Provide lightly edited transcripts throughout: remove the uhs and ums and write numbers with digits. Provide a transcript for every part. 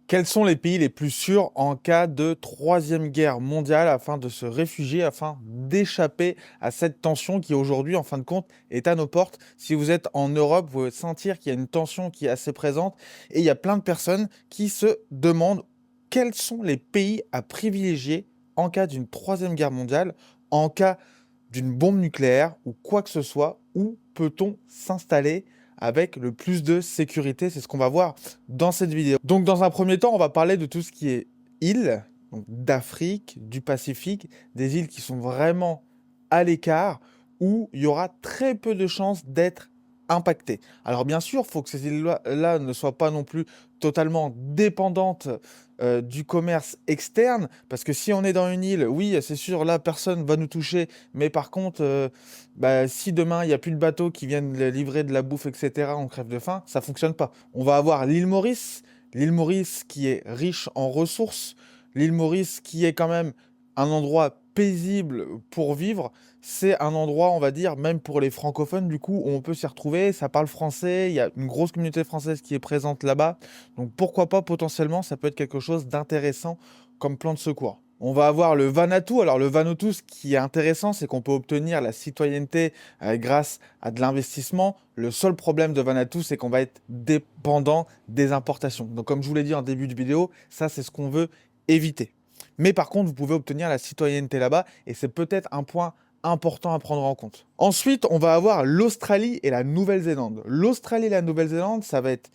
Quels sont les pays les plus sûrs en cas de troisième guerre mondiale afin de se réfugier, afin d'échapper à cette tension qui aujourd'hui, en fin de compte, est à nos portes? Si vous êtes en Europe, vous pouvez sentir qu'il y a une tension qui est assez présente et il y a plein de personnes qui se demandent quels sont les pays à privilégier en cas d'une troisième guerre mondiale, en cas d'une bombe nucléaire ou quoi que ce soit, où peut-on s'installer avec le plus de sécurité? C'est ce qu'on va voir dans cette vidéo. Donc dans un premier temps, on va parler de tout ce qui est îles, donc d'Afrique, du Pacifique, des îles qui sont vraiment à l'écart, où il y aura très peu de chances d'être impactées. Alors bien sûr, il faut que ces îles-là ne soient pas non plus totalement dépendantes du commerce externe, parce que si on est dans une île, oui, c'est sûr, là, personne va nous toucher, mais par contre, si demain, il n'y a plus de bateaux qui viennent livrer de la bouffe, etc., on crève de faim, ça fonctionne pas. On va avoir l'île Maurice qui est riche en ressources, l'île Maurice qui est quand même un endroit paisible pour vivre. C'est un endroit, on va dire, même pour les francophones, du coup, où on peut s'y retrouver, ça parle français, il y a une grosse communauté française qui est présente là-bas, donc pourquoi pas, potentiellement, ça peut être quelque chose d'intéressant comme plan de secours. On va avoir le Vanuatu. Alors le Vanuatu, ce qui est intéressant, c'est qu'on peut obtenir la citoyenneté grâce à de l'investissement. Le seul problème de Vanuatu, c'est qu'on va être dépendant des importations. Donc comme je vous l'ai dit en début de vidéo, ça c'est ce qu'on veut éviter. Mais par contre, vous pouvez obtenir la citoyenneté là-bas et c'est peut-être un point important à prendre en compte. Ensuite, on va avoir l'Australie et la Nouvelle-Zélande. L'Australie et la Nouvelle-Zélande, ça va être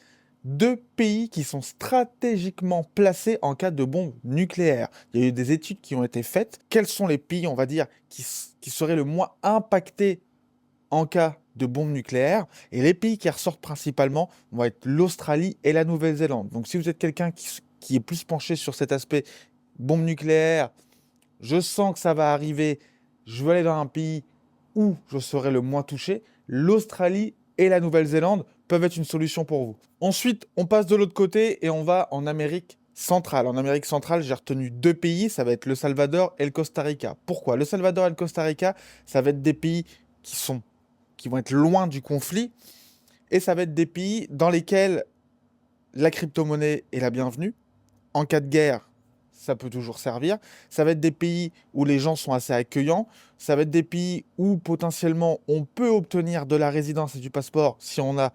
deux pays qui sont stratégiquement placés en cas de bombe nucléaire. Il y a eu des études qui ont été faites. Quels sont les pays, on va dire, qui seraient le moins impactés en cas de bombe nucléaire? Et les pays qui ressortent principalement vont être l'Australie et la Nouvelle-Zélande. Donc si vous êtes quelqu'un qui est plus penché sur cet aspect bombe nucléaire, je sens que ça va arriver, je veux aller dans un pays où je serai le moins touché, l'Australie et la Nouvelle-Zélande peuvent être une solution pour vous. Ensuite, on passe de l'autre côté et on va en Amérique centrale. En Amérique centrale, j'ai retenu deux pays, ça va être le Salvador et le Costa Rica. Pourquoi? Le Salvador et le Costa Rica, ça va être des pays qui vont être loin du conflit et ça va être des pays dans lesquels la crypto-monnaie est la bienvenue. En cas de guerre, ça peut toujours servir. Ça va être des pays où les gens sont assez accueillants. Ça va être des pays où potentiellement on peut obtenir de la résidence et du passeport si on a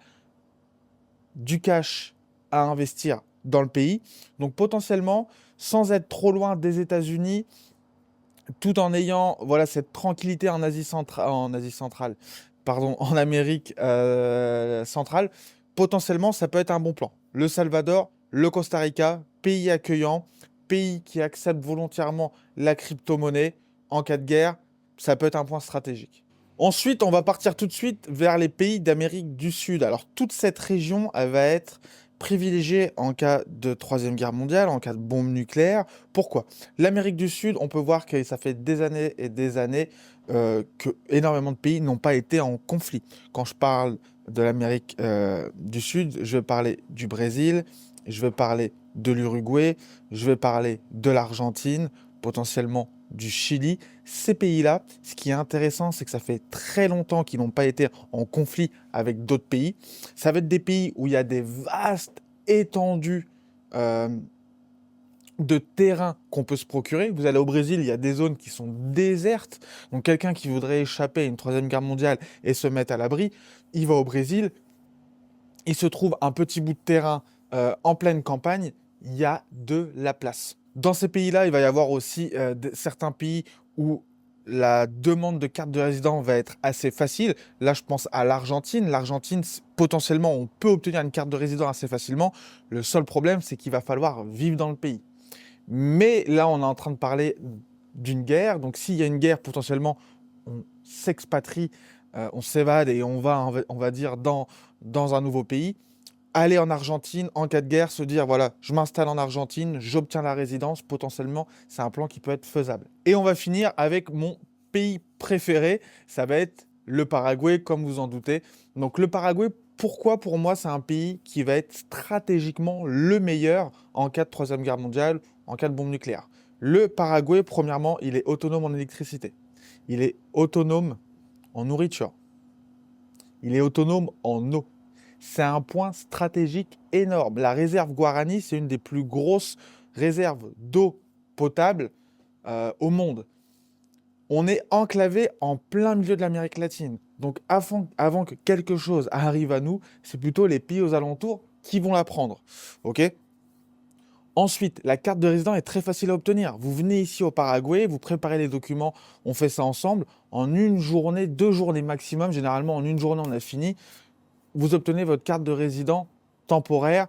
du cash à investir dans le pays. Donc potentiellement, sans être trop loin des États-Unis, tout en ayant voilà, cette tranquillité en Asie centrale, pardon, en Amérique centrale, potentiellement, ça peut être un bon plan. Le Salvador, le Costa Rica, pays accueillant, pays qui accepte volontairement la crypto-monnaie en cas de guerre, ça peut être un point stratégique. Ensuite, on va partir tout de suite vers les pays d'Amérique du Sud. Alors, toute cette région, elle va être privilégiée en cas de Troisième Guerre mondiale, en cas de bombe nucléaire. Pourquoi? L'Amérique du Sud, on peut voir que ça fait des années et des années que énormément de pays n'ont pas été en conflit. Quand je parle de l'Amérique du Sud, je vais parler du Brésil, je vais parler de l'Uruguay, je vais parler de l'Argentine, potentiellement du Chili. Ces pays-là, ce qui est intéressant, c'est que ça fait très longtemps qu'ils n'ont pas été en conflit avec d'autres pays. Ça va être des pays où il y a des vastes étendues euh, de terrain qu'on peut se procurer. Vous allez au Brésil, il y a des zones qui sont désertes. Donc quelqu'un qui voudrait échapper à une troisième guerre mondiale et se mettre à l'abri, il va au Brésil, il se trouve un petit bout de terrain en pleine campagne, il y a de la place. Dans ces pays-là, il va y avoir aussi certains pays où la demande de carte de résident va être assez facile. Là, je pense à l'Argentine. L'Argentine, potentiellement, on peut obtenir une carte de résident assez facilement. Le seul problème, c'est qu'il va falloir vivre dans le pays. Mais là, on est en train de parler d'une guerre. Donc, s'il y a une guerre, potentiellement, on s'expatrie, on s'évade et on va dire, dans un nouveau pays. Aller en Argentine en cas de guerre, se dire, voilà, je m'installe en Argentine, j'obtiens la résidence, potentiellement, c'est un plan qui peut être faisable. Et on va finir avec mon pays préféré, ça va être le Paraguay, comme vous en doutez. Donc le Paraguay, pourquoi pour moi c'est un pays qui va être stratégiquement le meilleur en cas de Troisième Guerre mondiale, en cas de bombe nucléaire? Le Paraguay, premièrement, il est autonome en électricité. Il est autonome en nourriture. Il est autonome en eau. C'est un point stratégique énorme. La réserve Guarani, c'est une des plus grosses réserves d'eau potable au monde. On est enclavé en plein milieu de l'Amérique latine. Donc avant que quelque chose arrive à nous, c'est plutôt les pays aux alentours qui vont la prendre. OK? Ensuite, la carte de résident est très facile à obtenir. Vous venez ici au Paraguay, vous préparez les documents, on fait ça ensemble. En une journée, 2 journées maximum, généralement en une journée on a fini, vous obtenez votre carte de résident temporaire.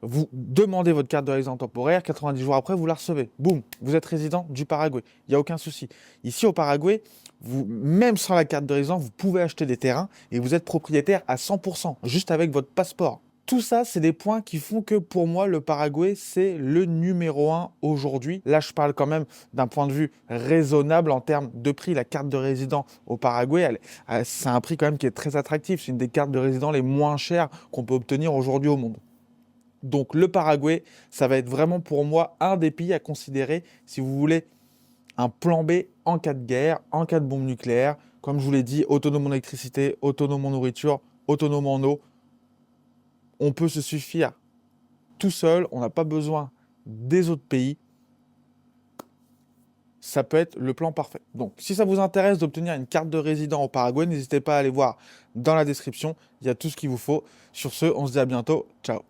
Vous demandez votre carte de résident temporaire, 90 jours après, vous la recevez. Boum, vous êtes résident du Paraguay. Il n'y a aucun souci. Ici au Paraguay, même sans la carte de résident, vous pouvez acheter des terrains et vous êtes propriétaire à 100%, juste avec votre passeport. Tout ça, c'est des points qui font que pour moi, le Paraguay, c'est le numéro 1 aujourd'hui. Là, je parle quand même d'un point de vue raisonnable en termes de prix. La carte de résident au Paraguay, c'est un prix quand même qui est très attractif. C'est une des cartes de résident les moins chères qu'on peut obtenir aujourd'hui au monde. Donc le Paraguay, ça va être vraiment pour moi un des pays à considérer si vous voulez un plan B en cas de guerre, en cas de bombe nucléaire. Comme je vous l'ai dit, autonome en électricité, autonome en nourriture, autonome en eau. On peut se suffire tout seul, on n'a pas besoin des autres pays. Ça peut être le plan parfait. Donc si ça vous intéresse d'obtenir une carte de résident au Paraguay, n'hésitez pas à aller voir dans la description, il y a tout ce qu'il vous faut. Sur ce, on se dit à bientôt, ciao.